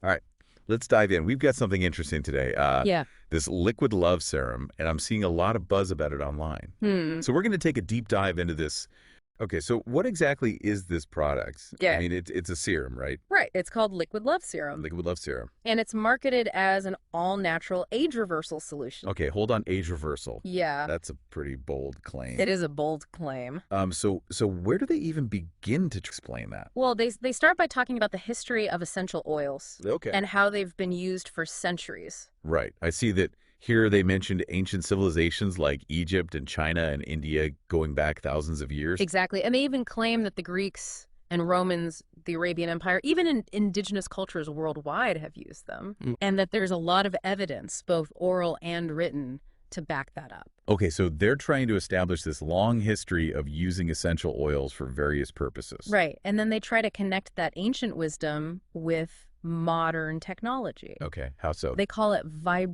All right, let's dive in. We've got something interesting today. Yeah. This liquid love serum, and I'm seeing a lot of buzz about it online. Hmm. So we're going to take a deep dive into this. Okay, so what exactly is this product? I Yeah. mean, it's a serum, right? Right. It's called Liquid Love Serum, Liquid love serum. and it's marketed as an all-natural age reversal solution. Okay, hold on. Age reversal. Yeah, That's a pretty bold claim. it is a bold claim. So where do they even begin to explain that? Well, they start by talking about the history of essential oils Okay. and how they've been used for centuries. Right. I see that here they mentioned ancient civilizations like Egypt and China and India going back thousands of years. Exactly. And they even claim that the Greeks and Romans, the Arabian Empire, even in indigenous cultures worldwide have used them, and that there's a lot of evidence, both oral and written, to back that up. Okay, so they're trying to establish this long history of using essential oils for various purposes. Right. And then they try to connect that ancient wisdom with modern technology. Okay, how so? They call it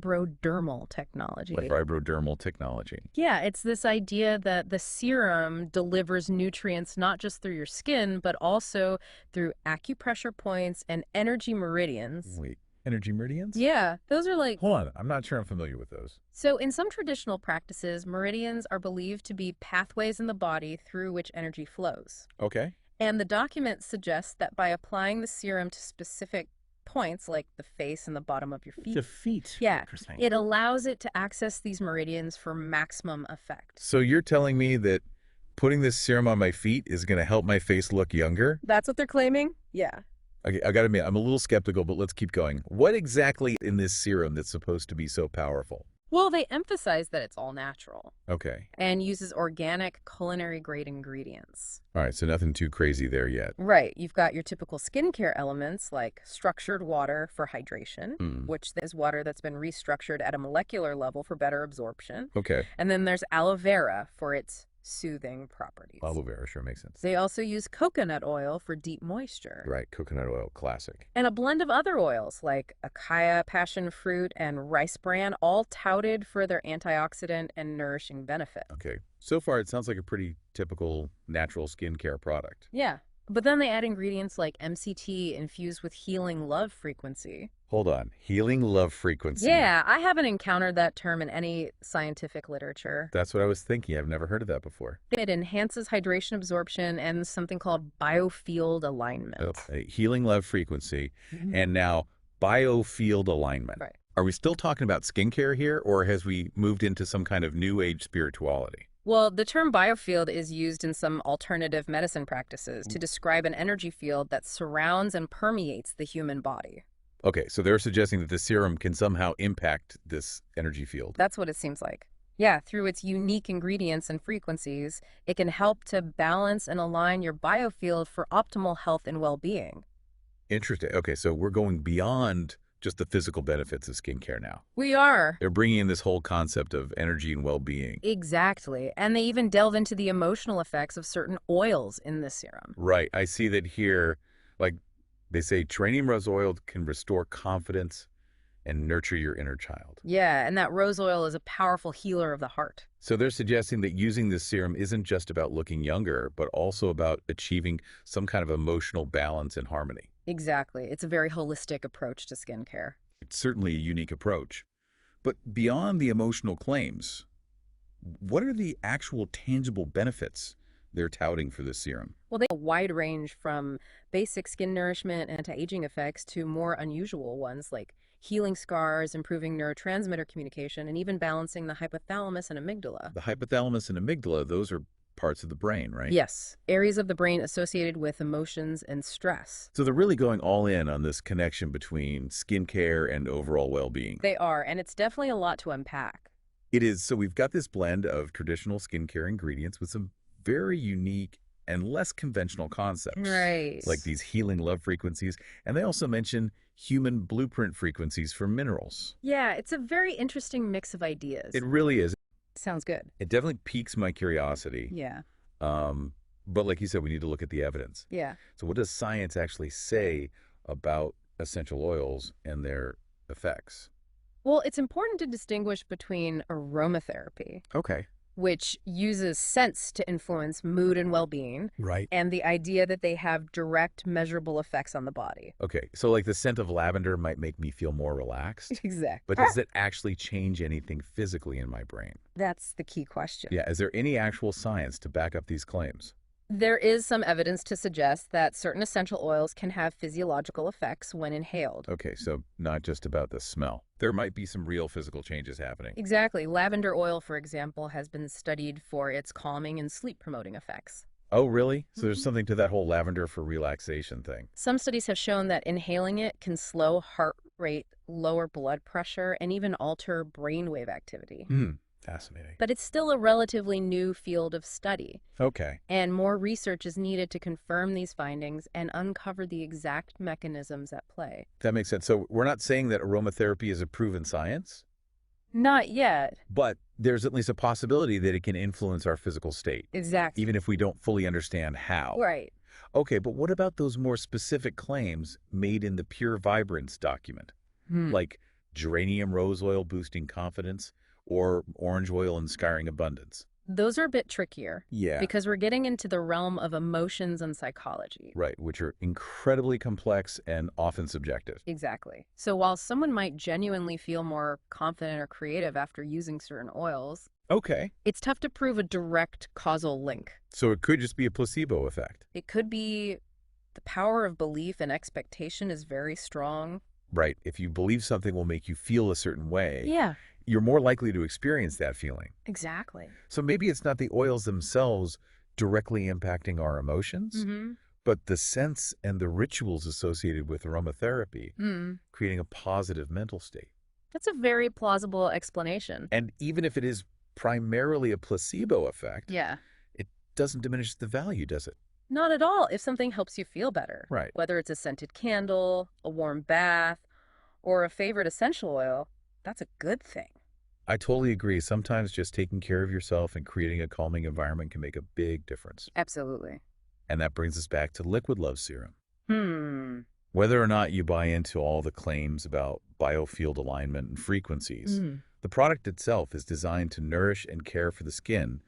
vibrodermal technology. Like vibrodermal technology. Yeah, it's this idea that the serum delivers nutrients not just through your skin, but also through acupressure points and energy meridians. Wait, energy meridians? Yeah, those are like. Hold on, I'm not sure I'm familiar with those. So, in some traditional practices, meridians are believed to be pathways in the body through which energy flows. Okay. And the document suggests that by applying the serum to specific points, like the face and the bottom of your feet, The feet. yeah, Interesting. it allows it to access these meridians for maximum effect. So you're telling me that putting this serum on my feet is going to help my face look younger? That's what they're claiming? Yeah. Okay, I got to admit, I'm a little skeptical, but let's keep going. What exactly in this serum that's supposed to be so powerful? Well, they emphasize that it's all natural Okay. and uses organic culinary grade ingredients. All right, so nothing too crazy there yet. Right. You've got your typical skincare elements like structured water for hydration, Mm. which is water that's been restructured at a molecular level for better absorption. Okay. And then there's aloe vera for its soothing properties. Aloe vera sure makes sense. They also use coconut oil for deep moisture. Right, coconut oil, classic. And a blend of other oils like acacia, passion fruit, and rice bran, all touted for their antioxidant and nourishing benefit. Okay. So far, it sounds like a pretty typical natural skincare product. Yeah. But then they add ingredients like MCT infused with healing love frequency. Hold on. Healing love frequency. Yeah, I haven't encountered that term in any scientific literature. That's what I was thinking. I've never heard of that before. It enhances hydration absorption and something called biofield alignment. Healing love frequency. Mhm. And now biofield alignment. Right. Are we still talking about skincare here, or has we moved into some kind of new age spirituality? Well, the term biofield is used in some alternative medicine practices to describe an energy field that surrounds and permeates the human body. Okay, so they're suggesting that the serum can somehow impact this energy field. That's what it seems like. Yeah, through its unique ingredients and frequencies, it can help to balance and align your biofield for optimal health and well-being. Interesting. Okay, so we're going beyond just the physical benefits of skincare now. We are. They're bringing in this whole concept of energy and well-being. Exactly. And they even delve into the emotional effects of certain oils in the serum. Right. I see that here, like they say, training rose oil can restore confidence and nurture your inner child. Yeah, and that rose oil is a powerful healer of the heart. So they're suggesting that using this serum isn't just about looking younger, but also about achieving some kind of emotional balance and harmony. Exactly. It's a very holistic approach to skincare. It's certainly a unique approach. But beyond the emotional claims, what are the actual tangible benefits they're touting for this serum? Well, they have a wide range from basic skin nourishment and anti-aging effects to more unusual ones like healing scars, improving neurotransmitter communication, and even balancing the hypothalamus and amygdala. The hypothalamus and amygdala, those are parts of the brain, right? Yes, areas of the brain associated with emotions and stress. So they're really going all in on this connection between skincare and overall well-being. They are, and it's definitely a lot to unpack. It is. So we've got this blend of traditional skincare ingredients with some very unique and less conventional concepts. Right. Like these healing love frequencies. And they also mention human blueprint frequencies for minerals. Yeah, it's a very interesting mix of ideas. It really is. Sounds good. It definitely piques my curiosity. Yeah. But like you said, we need to look at the evidence. Yeah. So what does science actually say about essential oils and their effects? Well, it's important to distinguish between aromatherapy, Okay. which uses scents to influence mood and well-being, Right. and the idea that they have direct measurable effects on the body. Okay, so like the scent of lavender might make me feel more relaxed, Exactly. but does it actually change anything physically in my brain? That's the key question. Yeah, is there any actual science to back up these claims? There is some evidence to suggest that certain essential oils can have physiological effects when inhaled. Okay, so not just about the smell. There might be some real physical changes happening. Exactly. Lavender oil, for example, has been studied for its calming and sleep-promoting effects. Oh, really? So there's something to that whole lavender for relaxation thing. Some studies have shown that inhaling it can slow heart rate, lower blood pressure, and even alter brainwave activity. Fascinating. But it's still a relatively new field of study, Okay. and more research is needed to confirm these findings and uncover the exact mechanisms at play. That makes sense. So we're not saying that aromatherapy is a proven science, Not yet. but there's at least a possibility that it can influence our physical state, Exactly. even if we don't fully understand how. Right. Okay, but what about those more specific claims made in the Pure Vibrance document, like geranium rose oil boosting confidence or orange oil inspiring abundance? Those are a bit trickier Yeah. because we're getting into the realm of emotions and psychology. Right, which are incredibly complex and often subjective. Exactly. So while someone might genuinely feel more confident or creative after using certain oils, Okay. it's tough to prove a direct causal link. So it could just be a placebo effect. It could be the power of belief and expectation is very strong. Right. If you believe something will make you feel a certain way, Yeah, you're more likely to experience that feeling. exactly. So maybe it's not the oils themselves directly impacting our emotions, but the scents and the rituals associated with aromatherapy creating a positive mental state. That's a very plausible explanation. And even if it is primarily a placebo effect, Yeah. it doesn't diminish the value, does it? Not at all if something helps you feel better. Right. Whether it's a scented candle, a warm bath, or a favorite essential oil, that's a good thing. I totally agree. Sometimes just taking care of yourself and creating a calming environment can make a big difference. Absolutely. And that brings us back to liquid Love Serum. Hmm. Whether or not you buy into all the claims about biofield alignment and frequencies, the product itself is designed to nourish and care for the skin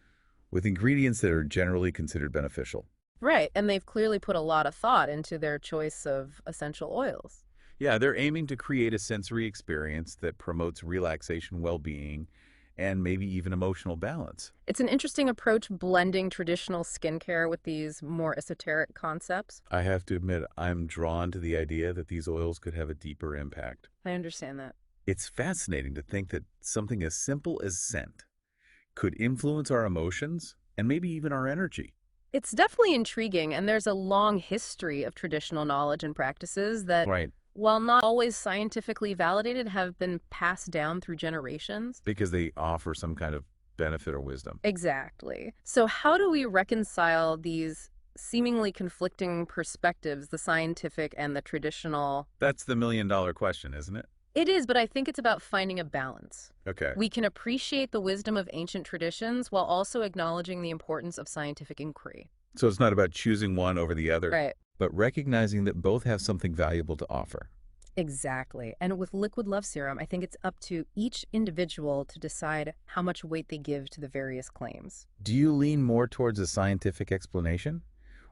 with ingredients that are generally considered beneficial. Right, and they've clearly put a lot of thought into their choice of essential oils. Yeah, they're aiming to create a sensory experience that promotes relaxation, well-being, and maybe even emotional balance. It's an interesting approach blending traditional skincare with these more esoteric concepts. I have to admit, I'm drawn to the idea that these oils could have a deeper impact. I understand that. It's fascinating to think that something as simple as scent could influence our emotions and maybe even our energy. It's definitely intriguing, and there's a long history of traditional knowledge and practices that, Right. while not always scientifically validated, have been passed down through generations. Because they offer some kind of benefit or wisdom. Exactly. So how do we reconcile these seemingly conflicting perspectives, the scientific and the traditional? That's the million-dollar question, isn't it? It is, but I think it's about finding a balance. Okay. We can appreciate the wisdom of ancient traditions while also acknowledging the importance of scientific inquiry. So it's not about choosing one over the other, Right. but recognizing that both have something valuable to offer. Exactly. And with liquid Love Serum, I think it's up to each individual to decide how much weight they give to the various claims. Do you lean more towards a scientific explanation,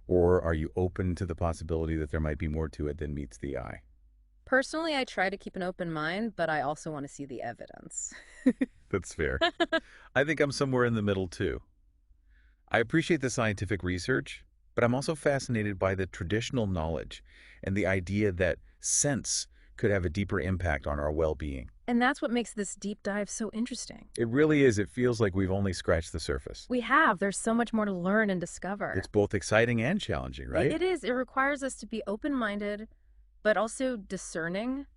or are you open to the possibility that there might be more to it than meets the eye? Personally, I try to keep an open mind, but I also want to see the evidence. That's fair. I think I'm somewhere in the middle, too. I appreciate the scientific research, but I'm also fascinated by the traditional knowledge and the idea that scents could have a deeper impact on our well-being. And that's what makes this deep dive so interesting. It really is. It feels like we've only scratched the surface. There's so much more to learn and discover. It's both exciting and challenging, right? It is. It requires us to be open-minded, but also discerning,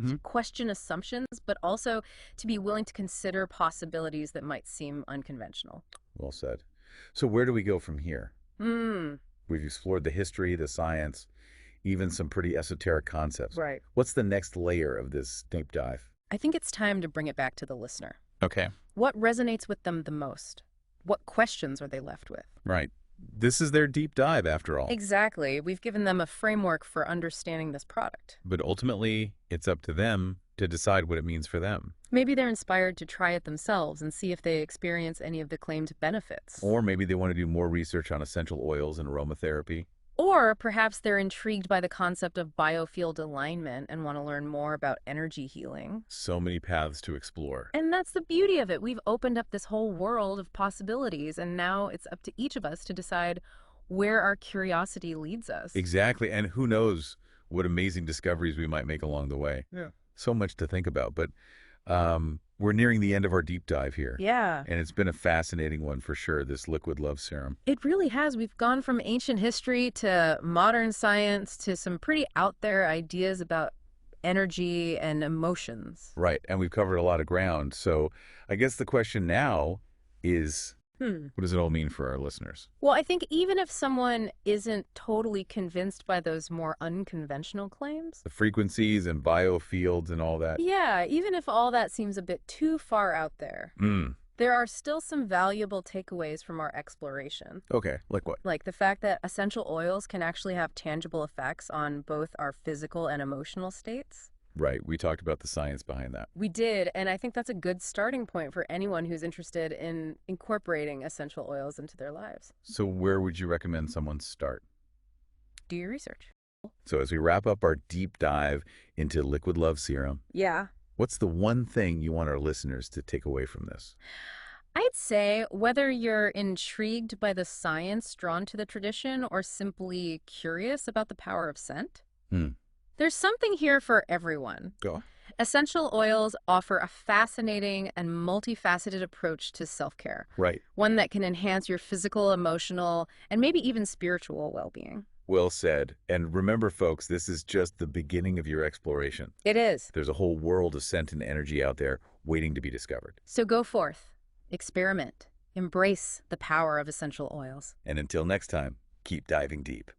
to question assumptions, but also to be willing to consider possibilities that might seem unconventional. Well said. So where do we go from here? Hmm. We've explored the history, the science, even some pretty esoteric concepts. Right. What's the next layer of this deep dive? I think it's time to bring it back to the listener. Okay. What resonates with them the most? What questions are they left with? Right. This is their deep dive, after all. Exactly. We've given them a framework for understanding this product. But ultimately, it's up to them to decide what it means for them. Maybe they're inspired to try it themselves and see if they experience any of the claimed benefits. Or maybe they want to do more research on essential oils and aromatherapy. Or perhaps they're intrigued by the concept of biofield alignment and want to learn more about energy healing. So many paths to explore. And that's the beauty of it. We've opened up this whole world of possibilities, and now it's up to each of us to decide where our curiosity leads us. Exactly. And who knows what amazing discoveries we might make along the way. Yeah. So much to think about. But we're nearing the end of our deep dive here. Yeah. And it's been a fascinating one for sure, this liquid love serum. It really has. We've gone from ancient history to modern science to some pretty out there ideas about energy and emotions. Right. And we've covered a lot of ground. So I guess the question now is, what does it all mean for our listeners? Well, I think even if someone isn't totally convinced by those more unconventional claims, The frequencies and biofields and all that. yeah, even if all that seems a bit too far out there, there are still some valuable takeaways from our exploration. Okay. Like what? Like the fact that essential oils can actually have tangible effects on both our physical and emotional states. Right. We talked about the science behind that. We did, and I think that's a good starting point for anyone who's interested in incorporating essential oils into their lives. So where would you recommend someone start? Do your research. So as we wrap up our deep dive into liquid love serum, Yeah. what's the one thing you want our listeners to take away from this? I'd say whether you're intrigued by the science drawn to the tradition or simply curious about the power of scent, there's something here for everyone. Go. Essential oils offer a fascinating and multifaceted approach to self-care, Right. one that can enhance your physical, emotional, and maybe even spiritual well-being. Well said. And remember, folks, this is just the beginning of your exploration. It is. There's a whole world of scent and energy out there waiting to be discovered. So go forth, experiment, embrace the power of essential oils. And until next time, keep diving deep.